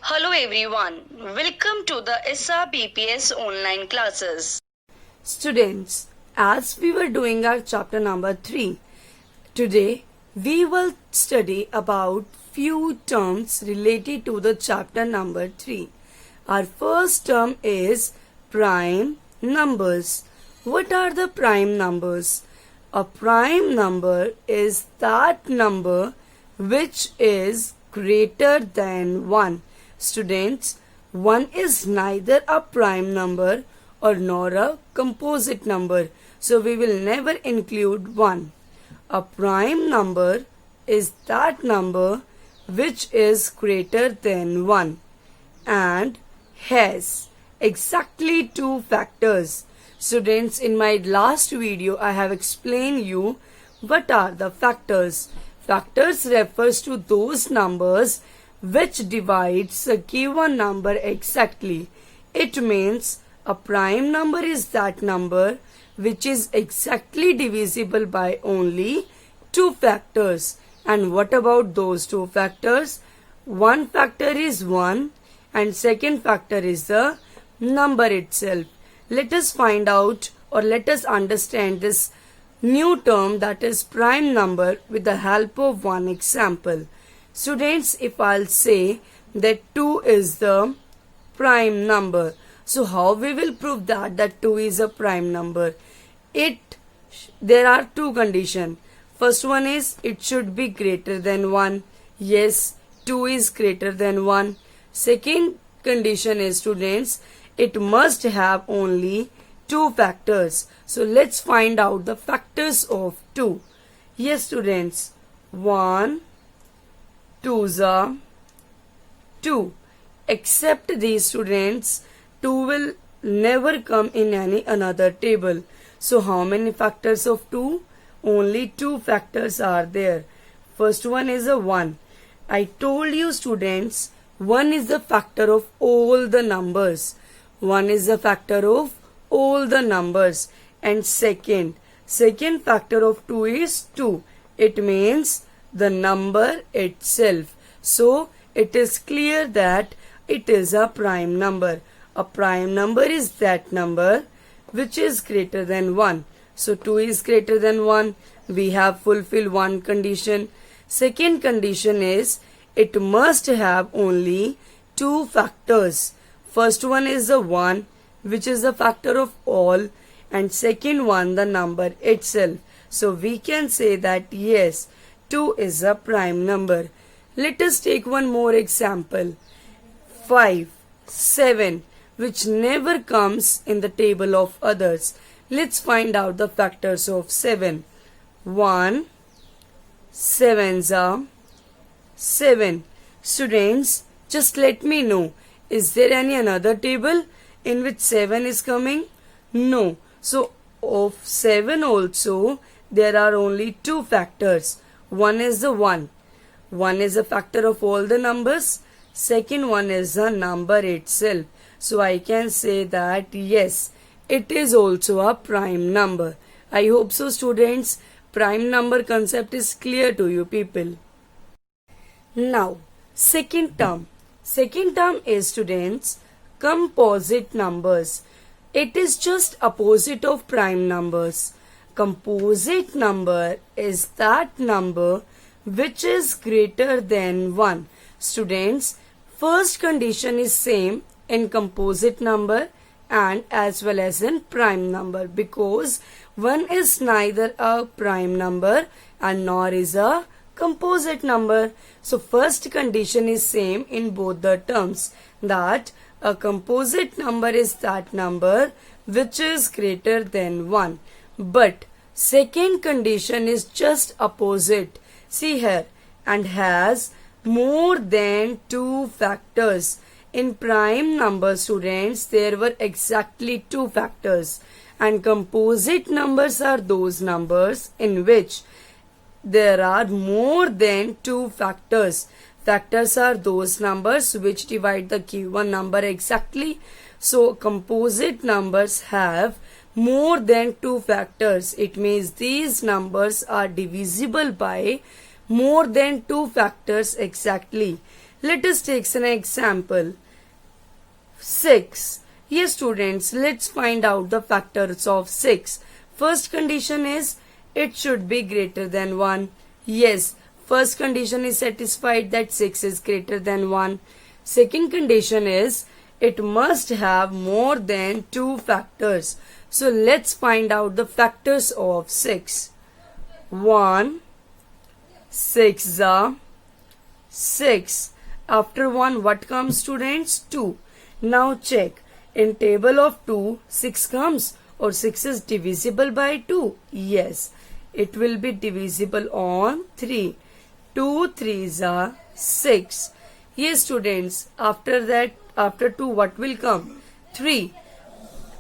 Hello everyone, welcome to the SRBPS online classes. Students, as we were doing our chapter number 3, today we will study about few terms related to the chapter number 3. Our first term is prime numbers. What are the prime numbers? A prime number is that number which is greater than 1. Students, 1 is neither a prime number or nor a composite number. So we will never include 1. A prime number is that number which is greater than 1 and has exactly 2 factors. Students, in my last video I have explained you what are the factors. Factors refers to those numbers which divides a given number exactly. It means a prime number is that number which is exactly divisible by only 2 factors. And what about those 2 factors? One factor is 1 and second factor is the number itself. Let us find out or let us understand this new term, that is prime number, with the help of one example. Students, if I'll say that 2 is the prime number, so how we will prove that 2 is a prime number? There are 2 conditions. First one is it should be greater than 1. Yes, 2 is greater than 1. Second condition is, students, it must have only 2 factors. So let's find out the factors of 2. Yes, students, 1, 2s are 2. Except these, students, 2 will never come in any another table. So how many factors of 2? Only 2 factors are there. First one is a 1. I told you, students, 1 is the factor of all the numbers. 1 is the factor of all the numbers. And second factor of 2 is 2. It means the number itself. So it is clear that it is a prime number. A prime number is that number which is greater than 1. So 2 is greater than 1. We have fulfilled one condition. Second condition is it must have only 2 factors. First one is the 1, which is the factor of all, and second one the number itself. So we can say that yes, 2 is a prime number. Let us take one more example. 5, 7, which never comes in the table of others. Let's find out the factors of 7. 1, 7s are 7. Students, just let me know, is there any another table in which 7 is coming? No. So of 7 also there are only 2 factors. One is the 1. 1 is a factor of all the numbers. Second one is the number itself. So I can say that yes, it is also a prime number. I hope so, students. Prime number concept is clear to you people. Now, second term. Second term is, students, composite numbers. It is just opposite of prime numbers. Composite number is that number which is greater than 1. Students, first condition is same in composite number and as well as in prime number, because 1 is neither a prime number and nor is a composite number. So first condition is same in both the terms, that a composite number is that number which is greater than 1. But second condition is just opposite. See here, and has more than 2 factors. In prime number, students, there were exactly 2 factors, and composite numbers are those numbers in which there are more than 2 factors. Factors are those numbers which divide the given number exactly. So composite numbers have more than 2 factors. It means these numbers are divisible by more than 2 factors exactly. Let us take an example. 6. Yes, students, let's find out the factors of 6. First condition is it should be greater than 1. Yes, first condition is satisfied that 6 is greater than 1. Second condition is it must have more than 2 factors. So let's find out the factors of 6. 1, 6 are 6. After 1, what comes, students? 2. Now check. In table of 2, 6 comes, or 6 is divisible by 2. Yes, it will be divisible on 3. 2 3s are 6. Yes, students, after that, after 2, what will come? 3.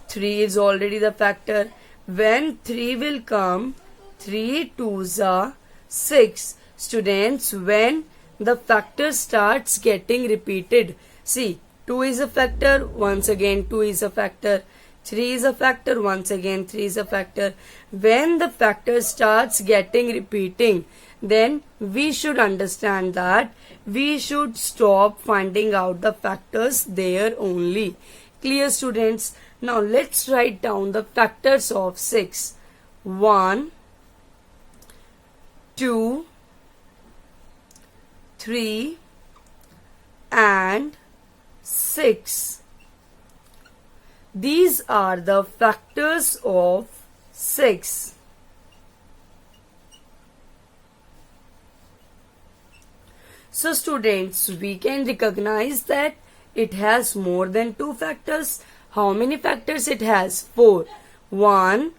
3 is already the factor. When 3 will come, 3 2s are 6. Students, when the factor starts getting repeated, see, 2 is a factor, once again 2 is a factor, 3 is a factor, once again 3 is a factor. When the factor starts getting repeating, then we should understand that we should stop finding out the factors there only. Clear, students? Now let's write down the factors of 6. 1, 2, 3 and 6. These are the factors of 6. So students, we can recognize that it has more than 2 factors. How many factors it has? 4. 1,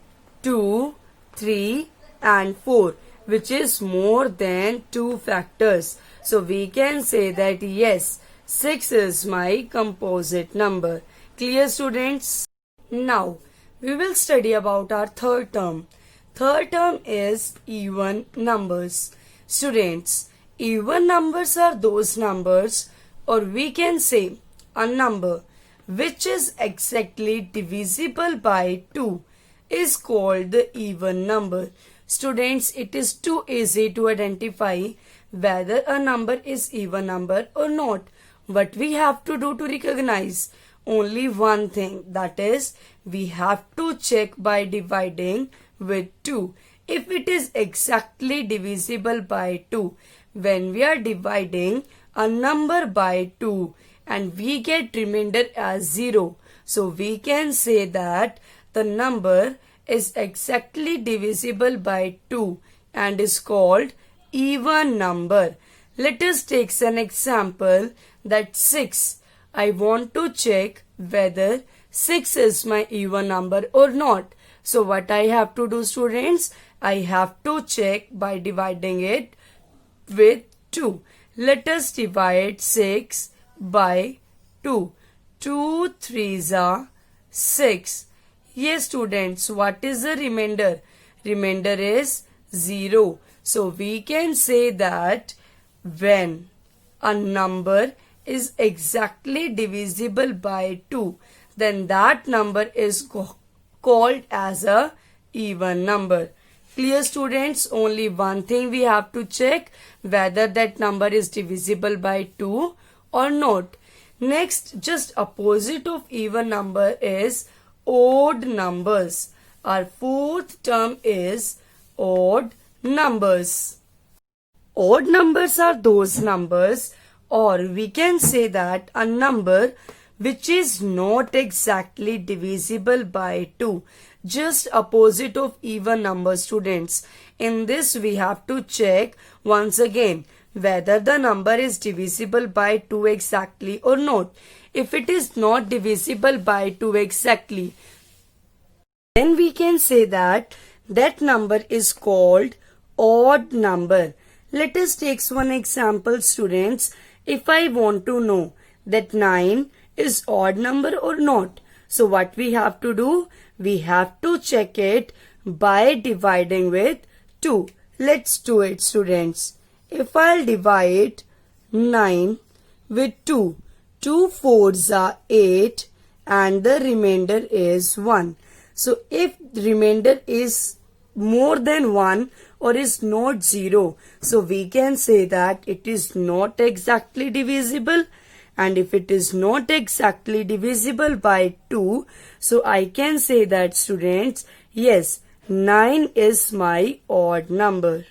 2, 3 and 4, which is more than 2 factors. So we can say that yes, 6 is my composite number. Clear, students? Now we will study about our third term. Third term is even numbers. Students, even numbers are those numbers, or we can say a number which is exactly divisible by 2 is called the even number. Students, it is too easy to identify whether a number is even number or not. What we have to do to recognize? Only one thing, that is, we have to check by dividing with 2. If it is exactly divisible by 2, when we are dividing a number by 2 and we get remainder as 0, so we can say that the number is exactly divisible by 2 and is called even number. Let us take an example that 6. I want to check whether 6 is my even number or not. So what I have to do, students? I have to check by dividing it with 2. Let us divide 6 by 2. 2 3s are 6. Yes, students, what is the remainder? Remainder is 0. So we can say that when a number is exactly divisible by 2, then that number is called as a even number. Clear, students? Only one thing we have to check, whether that number is divisible by 2 or not. Next, just opposite of even number is odd numbers. Our fourth term is odd numbers. Odd numbers are those numbers, or we can say that a number which is not exactly divisible by 2, just opposite of even number, students. In this we have to check once again whether the number is divisible by 2 exactly or not. If it is not divisible by 2 exactly, then we can say that that number is called odd number. Let us take one example, students. If I want to know that 9 is odd number or not, so what we have to do? We have to check it by dividing with 2. Let's do it, students. If I'll divide 9 with 2, 2 4s are 8 and the remainder is 1. So if remainder is more than 1, or is not 0. So we can say that it is not exactly divisible. And if it is not exactly divisible by 2, so I can say that, students, yes, 9 is my odd number.